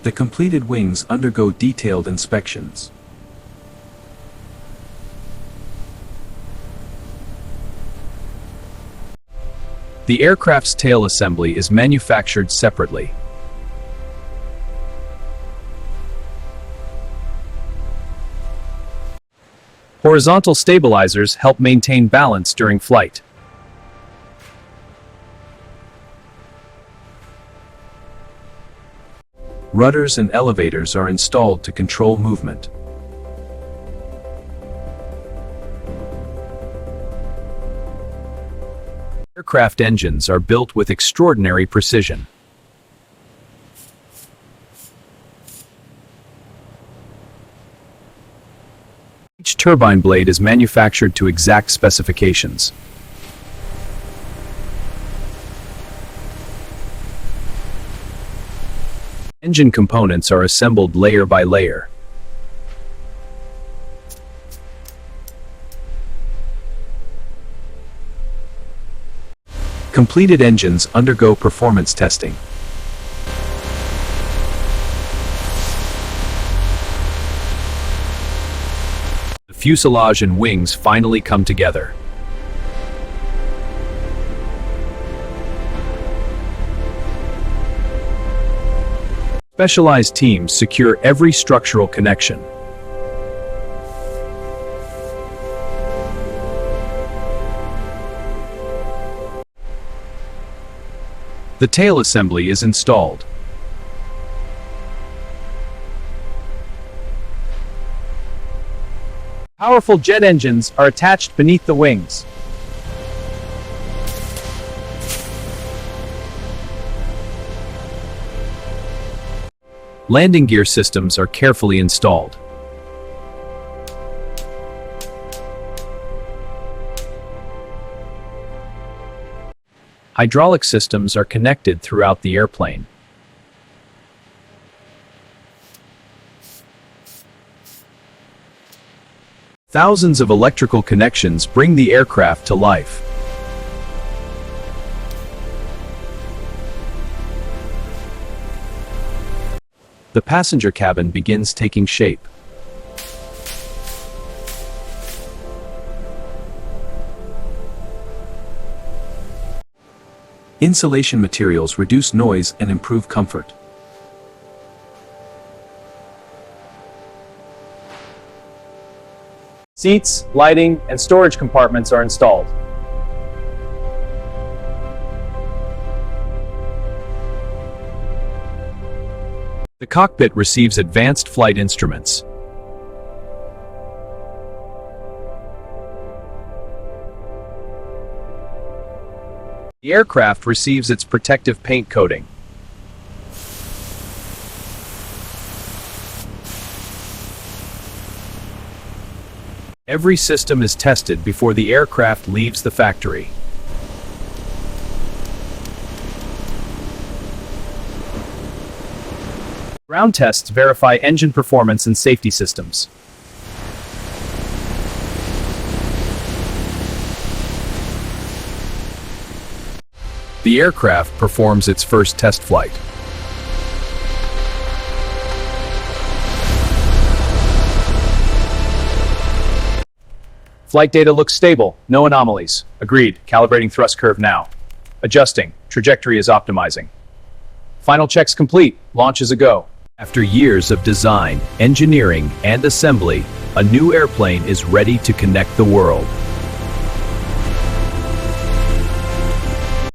The completed wings undergo detailed inspections. The aircraft's tail assembly is manufactured separately. Horizontal stabilizers help maintain balance during flight. Rudders and elevators are installed to control movement. Aircraft engines are built with extraordinary precision. Each turbine blade is manufactured to exact specifications. Engine components are assembled layer by layer. Completed engines undergo performance testing. The fuselage and wings finally come together. Specialized teams secure every structural connection. The tail assembly is installed. Powerful jet engines are attached beneath the wings. Landing gear systems are carefully installed. Hydraulic systems are connected throughout the airplane. Thousands of electrical connections bring the aircraft to life. The passenger cabin begins taking shape. Insulation materials reduce noise and improve comfort. Seats, lighting, and storage compartments are installed. The cockpit receives advanced flight instruments. The aircraft receives its protective paint coating. Every system is tested before the aircraft leaves the factory. Ground tests verify engine performance and safety systems. The aircraft performs its first test flight. Flight data looks stable, no anomalies. Agreed, calibrating thrust curve now. Adjusting, trajectory is optimizing. Final checks complete, launch is a go. After years of design, engineering, and assembly, a new airplane is ready to connect the world.